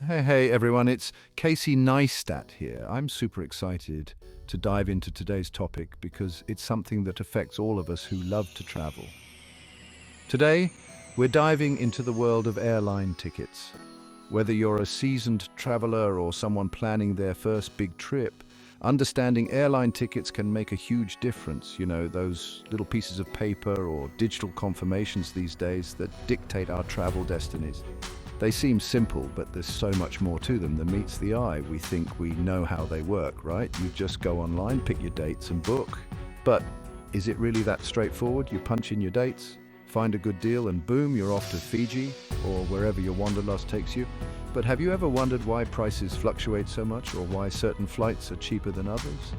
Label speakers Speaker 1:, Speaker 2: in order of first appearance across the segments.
Speaker 1: Hey everyone, it's Casey Neistat here. I'm super excited to dive into today's topic because it's something that affects all of us who love to travel. Today, we're diving into the world of airline tickets. Whether you're a seasoned traveler or someone planning their first big trip, understanding airline tickets can make a huge difference. You know, those little pieces of paper or digital confirmations these days that dictate our travel destinies. They seem simple, but there's so much more to them than meets the eye. We think we know how they work, right? You just go online, pick your dates and book. But is it really that straightforward? You punch in your dates, find a good deal, and boom, you're off to Fiji or wherever your wanderlust takes you. But have you ever wondered why prices fluctuate so much or why certain flights are cheaper than others?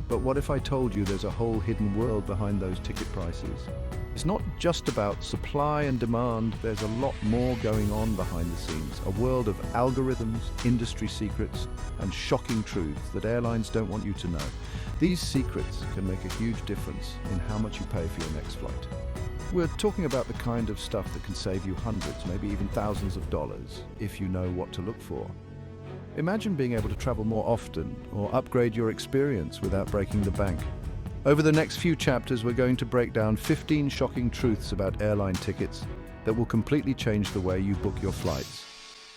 Speaker 1: But what if I told you there's a whole hidden world behind those ticket prices? It's not just about supply and demand, there's a lot more going on behind the scenes. A world of algorithms, industry secrets, and shocking truths that airlines don't want you to know. These secrets can make a huge difference in how much you pay for your next flight. We're talking about the kind of stuff that can save you hundreds, maybe even thousands of dollars, if you know what to look for. Imagine being able to travel more often or upgrade your experience without breaking the bank. Over the next few chapters, we're going to break down 15 shocking truths about airline tickets that will completely change the way you book your flights.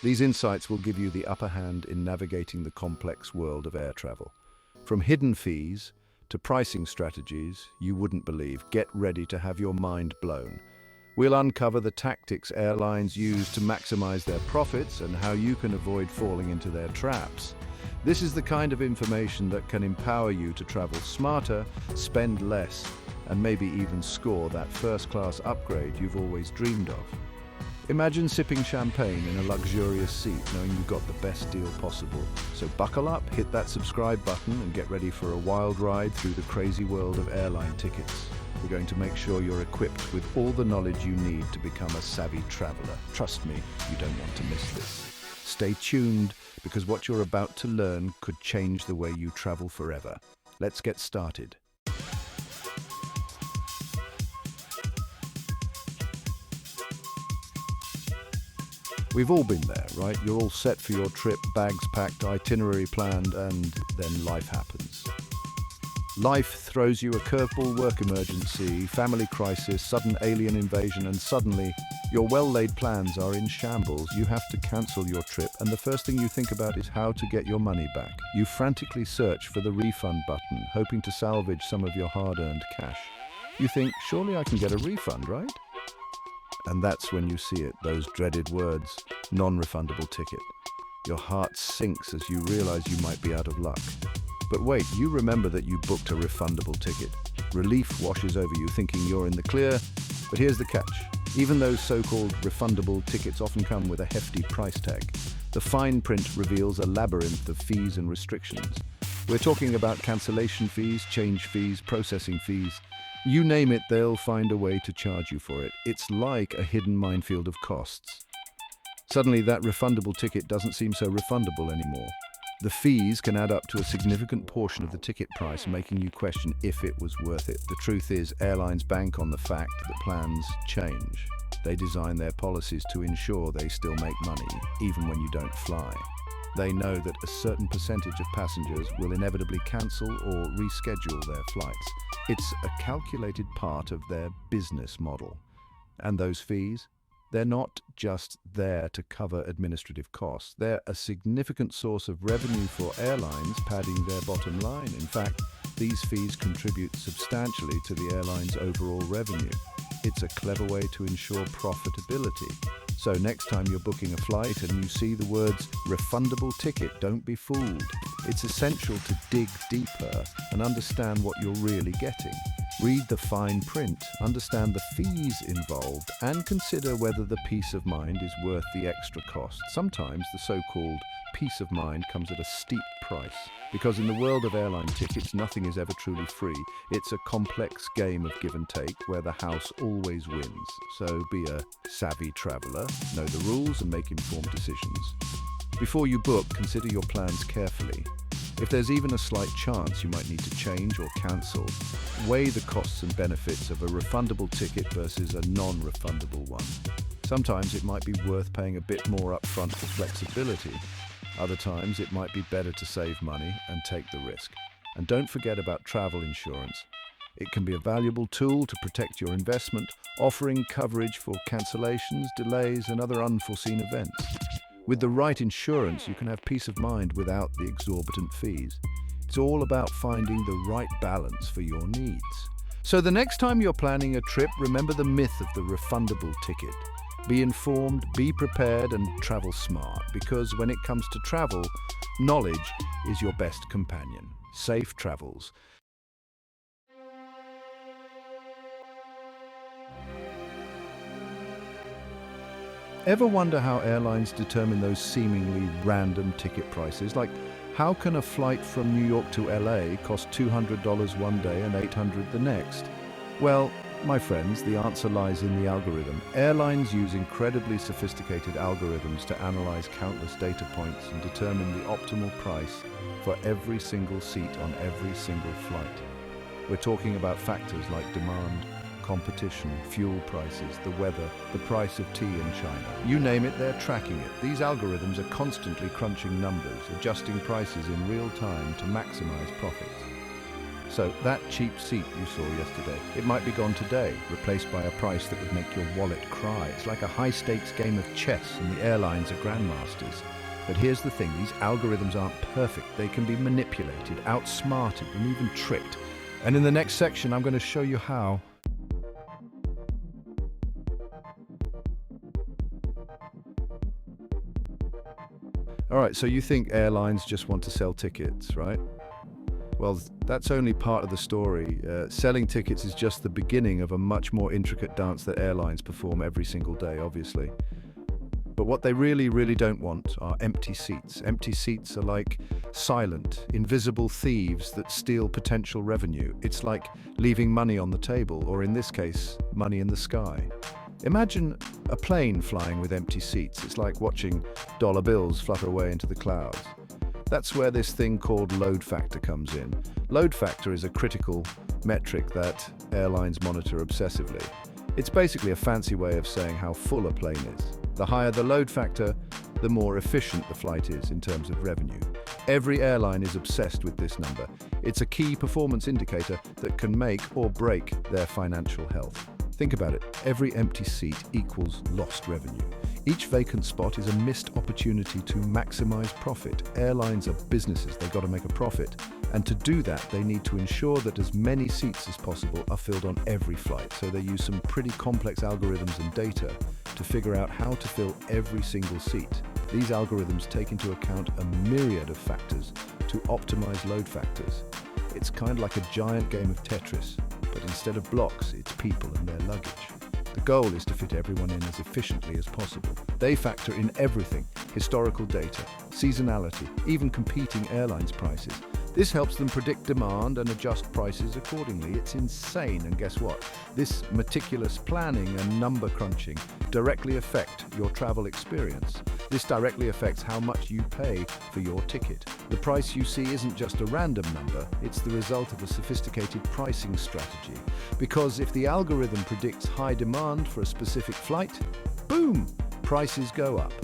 Speaker 1: These insights will give you the upper hand in navigating the complex world of air travel. From hidden fees to pricing strategies you wouldn't believe, get ready to have your mind blown. We'll uncover the tactics airlines use to maximize their profits and how you can avoid falling into their traps. This is the kind of information that can empower you to travel smarter, spend less, and maybe even score that first-class upgrade you've always dreamed of. Imagine sipping champagne in a luxurious seat, knowing you got the best deal possible. So buckle up, hit that subscribe button, and get ready for a wild ride through the crazy world of airline tickets. We're going to make sure you're equipped with all the knowledge you need to become a savvy traveler. Trust me, you don't want to miss this. Stay tuned, because what you're about to learn could change the way you travel forever. Let's get started. We've all been there, right? You're all set for your trip, bags packed, itinerary planned, and then life happens. Life throws you a curveball, work emergency, family crisis, sudden alien invasion, and suddenly your well-laid plans are in shambles. You have to cancel your trip, and the first thing you think about is how to get your money back. You frantically search for the refund button, hoping to salvage some of your hard-earned cash. You think, surely I can get a refund, right? And that's when you see it, those dreaded words, non-refundable ticket. Your heart sinks as you realize you might be out of luck. But wait, you remember that you booked a refundable ticket. Relief washes over you, thinking you're in the clear. But here's the catch. Even those so-called refundable tickets often come with a hefty price tag. The fine print reveals a labyrinth of fees and restrictions. We're talking about cancellation fees, change fees, processing fees. You name it, they'll find a way to charge you for it. It's like a hidden minefield of costs. Suddenly, that refundable ticket doesn't seem so refundable anymore. The fees can add up to a significant portion of the ticket price, making you question if it was worth it. The truth is, airlines bank on the fact that plans change. They design their policies to ensure they still make money, even when you don't fly. They know that a certain percentage of passengers will inevitably cancel or reschedule their flights. It's a calculated part of their business model. And those fees? They're not just there to cover administrative costs. They're a significant source of revenue for airlines, padding their bottom line. In fact, these fees contribute substantially to the airline's overall revenue. It's a clever way to ensure profitability. So next time you're booking a flight and you see the words refundable ticket, don't be fooled. It's essential to dig deeper and understand what you're really getting. Read the fine print, understand the fees involved, and consider whether the peace of mind is worth the extra cost. Sometimes the so-called peace of mind comes at a steep price, because in the world of airline tickets, nothing is ever truly free. It's a complex game of give and take where the house always wins. So be a savvy traveler, know the rules, and make informed decisions. Before you book, consider your plans carefully. If there's even a slight chance you might need to change or cancel, weigh the costs and benefits of a refundable ticket versus a non-refundable one. Sometimes it might be worth paying a bit more upfront for flexibility. Other times it might be better to save money and take the risk. And don't forget about travel insurance. It can be a valuable tool to protect your investment, offering coverage for cancellations, delays, and other unforeseen events. With the right insurance, you can have peace of mind without the exorbitant fees. It's all about finding the right balance for your needs. So the next time you're planning a trip, remember the myth of the refundable ticket. Be informed, be prepared, and travel smart, because when it comes to travel, knowledge is your best companion. Safe travels. Ever wonder how airlines determine those seemingly random ticket prices? Like, how can a flight from New York to LA cost $200 one day and $800 the next? Well, my friends, the answer lies in the algorithm. Airlines use incredibly sophisticated algorithms to analyze countless data points and determine the optimal price for every single seat on every single flight. We're talking about factors like demand, competition, fuel prices, the weather, the price of tea in China. You name it, they're tracking it. These algorithms are constantly crunching numbers, adjusting prices in real time to maximize profits. So that cheap seat you saw yesterday, it might be gone today, replaced by a price that would make your wallet cry. It's like a high-stakes game of chess, and the airlines are grandmasters. But here's the thing, these algorithms aren't perfect. They can be manipulated, outsmarted, and even tricked. And in the next section, I'm going to show you how. All right, so you think airlines just want to sell tickets, right? Well, that's only part of the story. Selling tickets is just the beginning of a much more intricate dance that airlines perform every single day, obviously. But what they really don't want are empty seats. Empty seats are like silent, invisible thieves that steal potential revenue. It's like leaving money on the table, or in this case, money in the sky. Imagine a plane flying with empty seats. It's like watching dollar bills flutter away into the clouds. That's where this thing called load factor comes in. Load factor is a critical metric that airlines monitor obsessively. It's basically a fancy way of saying how full a plane is. The higher the load factor, the more efficient the flight is in terms of revenue. Every airline is obsessed with this number. It's a key performance indicator that can make or break their financial health. Think about it. Every empty seat equals lost revenue. Each vacant spot is a missed opportunity to maximize profit. Airlines are businesses. They've got to make a profit. And to do that, they need to ensure that as many seats as possible are filled on every flight. So they use some pretty complex algorithms and data to figure out how to fill every single seat. These algorithms take into account a myriad of factors to optimize load factors. It's kind of like a giant game of Tetris, but instead of blocks, it's people and their luggage. The goal is to fit everyone in as efficiently as possible. They factor in everything: historical data, seasonality, even competing airlines' prices. This helps them predict demand and adjust prices accordingly. It's insane, and guess what? This meticulous planning and number crunching directly affect your travel experience. This directly affects how much you pay for your ticket. The price you see isn't just a random number, it's the result of a sophisticated pricing strategy. Because if the algorithm predicts high demand for a specific flight, boom, prices go up.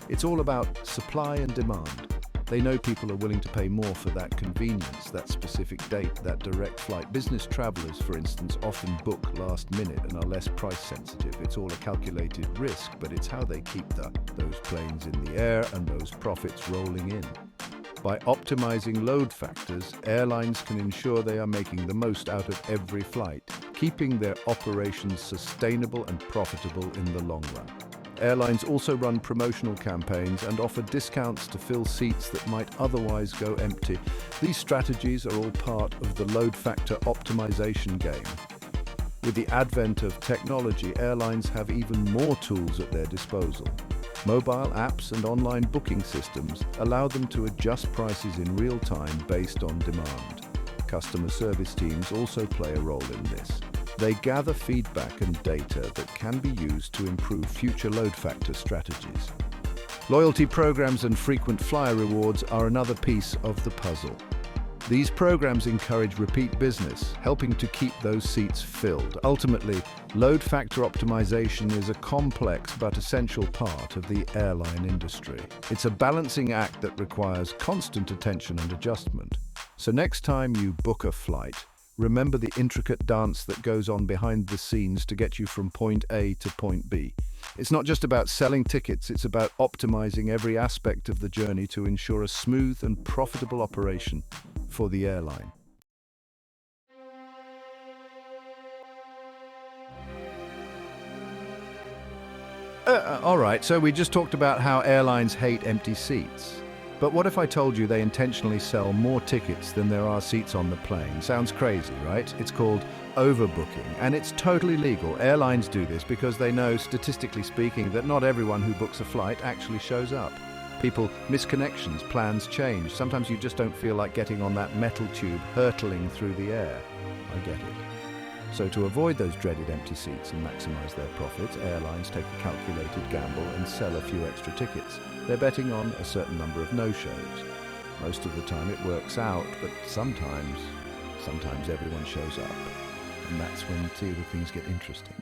Speaker 1: It's all about supply and demand. They know people are willing to pay more for that convenience, that specific date, that direct flight. Business travelers, for instance, often book last minute and are less price sensitive. It's all a calculated risk, but it's how they keep those planes in the air and those profits rolling in. By optimizing load factors, airlines can ensure they are making the most out of every flight, keeping their operations sustainable and profitable in the long run. Airlines also run promotional campaigns and offer discounts to fill seats that might otherwise go empty. These strategies are all part of the load factor optimization game. With the advent of technology, airlines have even more tools at their disposal. Mobile apps and online booking systems allow them to adjust prices in real time based on demand. Customer service teams also play a role in this. They gather feedback and data that can be used to improve future load factor strategies. Loyalty programs and frequent flyer rewards are another piece of the puzzle. These programs encourage repeat business, helping to keep those seats filled. Ultimately, load factor optimization is a complex but essential part of the airline industry. It's a balancing act that requires constant attention and adjustment. So next time you book a flight, remember the intricate dance that goes on behind the scenes to get you from point A to point B. It's not just about selling tickets, it's about optimizing every aspect of the journey to ensure a smooth and profitable operation for the airline. All right, so we just talked about how airlines hate empty seats. But what if I told you they intentionally sell more tickets than there are seats on the plane? Sounds crazy, right? It's called overbooking, and it's totally legal. Airlines do this because they know, statistically speaking, that not everyone who books a flight actually shows up. People miss connections, plans change. Sometimes you just don't feel like getting on that metal tube hurtling through the air. I get it. So to avoid those dreaded empty seats and maximize their profits, airlines take a calculated gamble and sell a few extra tickets. They're betting on a certain number of no-shows. Most of the time it works out, but sometimes everyone shows up. And that's when things get interesting.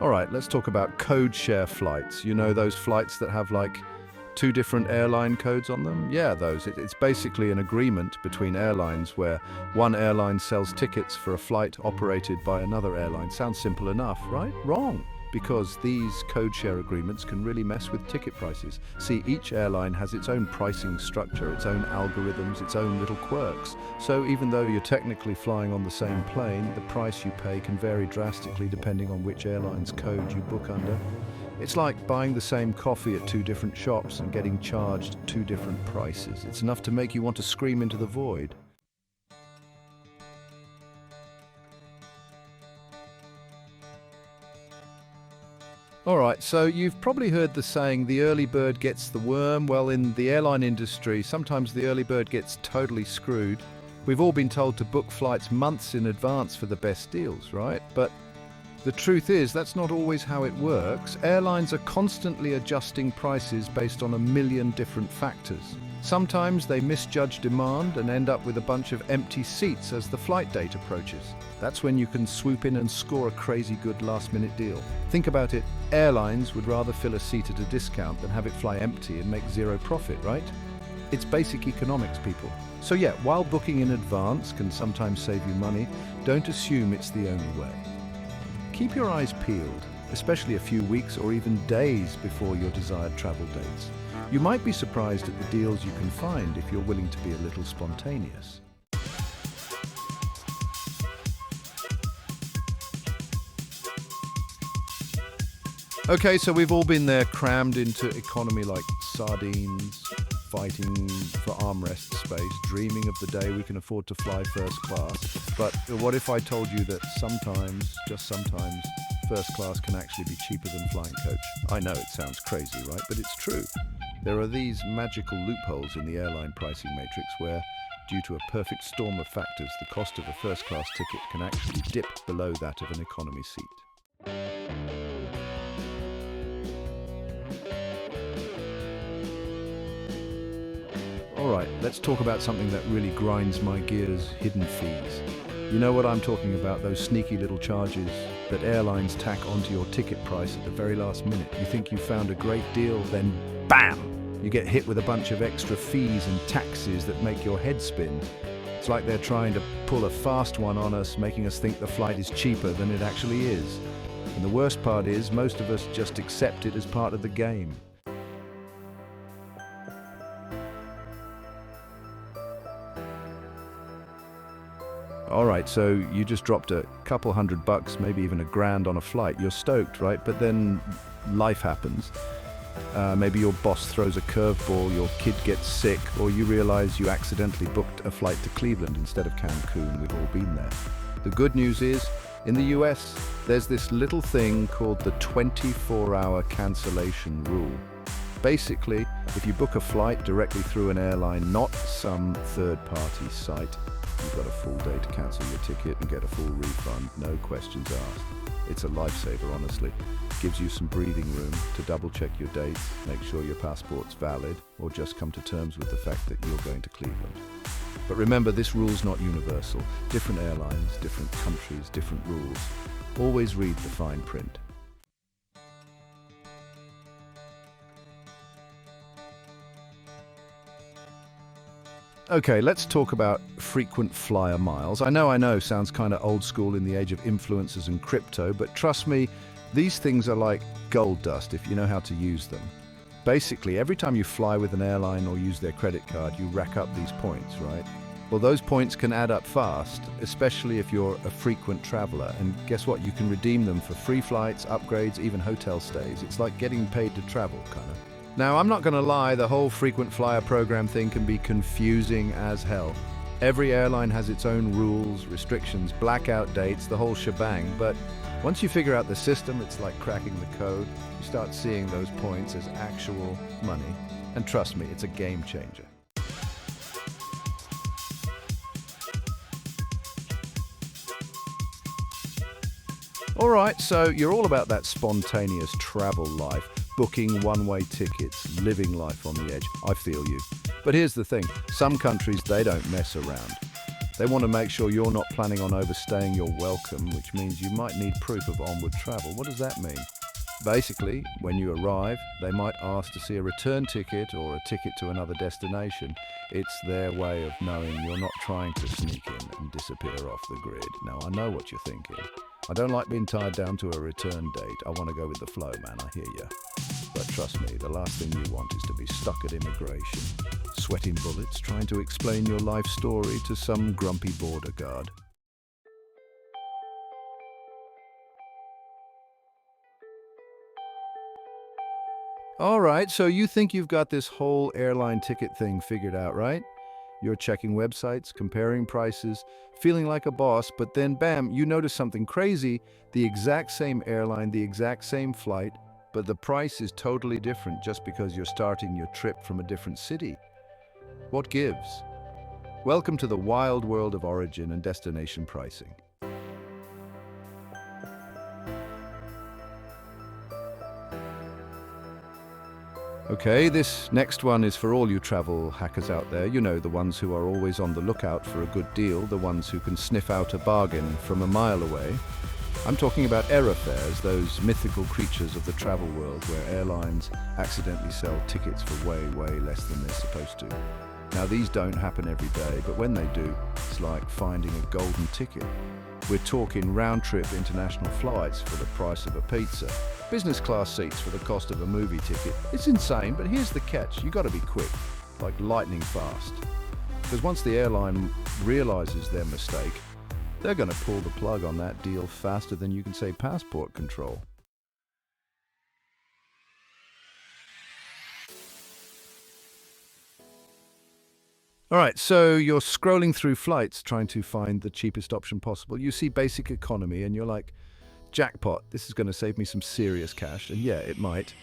Speaker 1: All right, let's talk about code-share flights. You know those flights that have like 2 different airline codes on them? Yeah, those. It's basically an agreement between airlines where one airline sells tickets for a flight operated by another airline. Sounds simple enough, right? Wrong. Because these code share agreements can really mess with ticket prices. See, each airline has its own pricing structure, its own algorithms, its own little quirks. So even though you're technically flying on the same plane, the price you pay can vary drastically depending on which airline's code you book under. It's like buying the same coffee at 2 different shops and getting charged 2 different prices. It's enough to make you want to scream into the void. All right, so you've probably heard the saying, the early bird gets the worm. Well, in the airline industry, sometimes the early bird gets totally screwed. We've all been told to book flights months in advance for the best deals, right? But the truth is, that's not always how it works. Airlines are constantly adjusting prices based on a million different factors. Sometimes they misjudge demand and end up with a bunch of empty seats as the flight date approaches. That's when you can swoop in and score a crazy good last-minute deal. Think about it, airlines would rather fill a seat at a discount than have it fly empty and make zero profit, right? It's basic economics, people. So yeah, while booking in advance can sometimes save you money, don't assume it's the only way. Keep your eyes peeled, especially a few weeks or even days before your desired travel dates. You might be surprised at the deals you can find if you're willing to be a little spontaneous. Okay, so we've all been there, crammed into economy like sardines, fighting for armrest space, dreaming of the day we can afford to fly first class. But what if I told you that sometimes, just sometimes, first class can actually be cheaper than flying coach? I know it sounds crazy, right? But it's true. There are these magical loopholes in the airline pricing matrix where, due to a perfect storm of factors, the cost of a first class ticket can actually dip below that of an economy seat. All right, let's talk about something that really grinds my gears, hidden fees. You know what I'm talking about, those sneaky little charges that airlines tack onto your ticket price at the very last minute. You think you found a great deal, then BAM! You get hit with a bunch of extra fees and taxes that make your head spin. It's like they're trying to pull a fast one on us, making us think the flight is cheaper than it actually is. And the worst part is, most of us just accept it as part of the game. All right, so you just dropped a couple $100, maybe even $1,000 on a flight. You're stoked, right? But then life happens. Maybe your boss throws a curveball, your kid gets sick, or you realize you accidentally booked a flight to Cleveland instead of Cancun. We've all been there. The good news is, in the US, there's this little thing called the 24-hour cancellation rule. Basically, if you book a flight directly through an airline, not some third-party site, you've got a full day to cancel your ticket and get a full refund, no questions asked. It's a lifesaver, honestly. Gives you some breathing room to double-check your dates, make sure your passport's valid, or just come to terms with the fact that you're going to Cleveland. But remember, this rule's not universal. Different airlines, different countries, different rules. Always read the fine print. Okay, let's talk about frequent flyer miles. I know, sounds kind of old school in the age of influencers and crypto, but trust me, these things are like gold dust if you know how to use them. Basically, every time you fly with an airline or use their credit card, you rack up these points, right? Well, those points can add up fast, especially if you're a frequent traveler. And guess what? You can redeem them for free flights, upgrades, even hotel stays. It's like getting paid to travel, kind of. Now, I'm not going to lie, the whole frequent flyer program thing can be confusing as hell. Every airline has its own rules, restrictions, blackout dates, the whole shebang. But once you figure out the system, it's like cracking the code. You start seeing those points as actual money. And trust me, it's a game changer. All right, so you're all about that spontaneous travel life. Booking one-way tickets, living life on the edge. I feel you. But here's the thing, some countries, they don't mess around. They want to make sure you're not planning on overstaying your welcome, which means you might need proof of onward travel. What does that mean? Basically, when you arrive, they might ask to see a return ticket or a ticket to another destination. It's their way of knowing you're not trying to sneak in and disappear off the grid. Now, I know what you're thinking. I don't like being tied down to a return date. I want to go with the flow, man, I hear you. But trust me, the last thing you want is to be stuck at immigration, sweating bullets, trying to explain your life story to some grumpy border guard. All right, so you think you've got this whole airline ticket thing figured out, right? You're checking websites, comparing prices, feeling like a boss, but then bam, you notice something crazy, the exact same airline, the exact same flight, but the price is totally different just because you're starting your trip from a different city. What gives? Welcome to the wild world of origin and destination pricing. Okay, this next one is for all you travel hackers out there. You know, the ones who are always on the lookout for a good deal, the ones who can sniff out a bargain from a mile away. I'm talking about error fares, those mythical creatures of the travel world where airlines accidentally sell tickets for way less than they're supposed to. Now, these don't happen every day, but when they do, it's like finding a golden ticket. We're talking round-trip international flights for the price of a pizza, business class seats for the cost of a movie ticket. It's insane, but here's the catch. You got to be quick, like lightning fast. Because once the airline realizes their mistake, they're going to pull the plug on that deal faster than you can say passport control. All right, so you're scrolling through flights trying to find the cheapest option possible. You see basic economy and you're like, jackpot, this is going to save me some serious cash. And yeah, it might.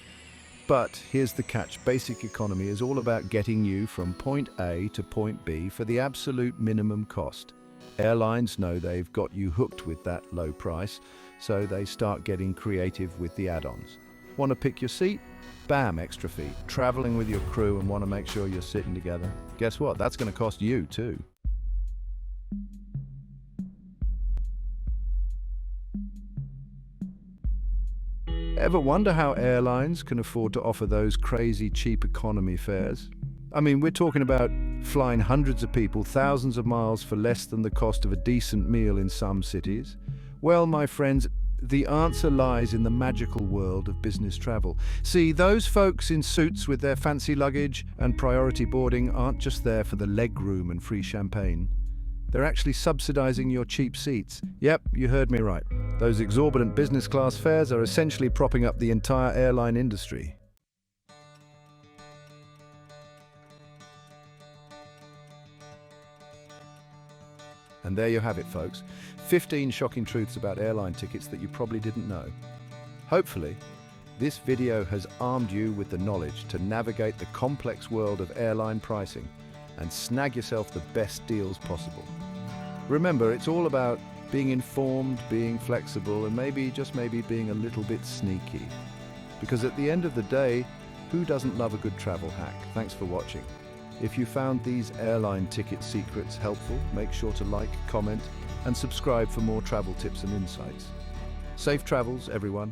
Speaker 1: But here's the catch. Basic economy is all about getting you from point A to point B for the absolute minimum cost. Airlines know they've got you hooked with that low price, so they start getting creative with the add-ons. Want to pick your seat? Bam, extra fee. Traveling with your crew and want to make sure you're sitting together? Guess what? That's going to cost you too. Ever wonder how airlines can afford to offer those crazy cheap economy fares? I mean, we're talking about flying hundreds of people thousands of miles for less than the cost of a decent meal in some cities. Well, my friends, the answer lies in the magical world of business travel. See, those folks in suits with their fancy luggage and priority boarding aren't just there for the leg room and free champagne. They're actually subsidizing your cheap seats. Yep, you heard me right. Those exorbitant business class fares are essentially propping up the entire airline industry. And there you have it, folks. 15 shocking truths about airline tickets that you probably didn't know. Hopefully, this video has armed you with the knowledge to navigate the complex world of airline pricing and snag yourself the best deals possible. Remember, it's all about Being informed, being flexible, and maybe, just maybe, being a little bit sneaky. Because at the end of the day, who doesn't love a good travel hack? Thanks for watching. If you found these airline ticket secrets helpful, make sure to like, comment, and subscribe for more travel tips and insights. Safe travels, everyone.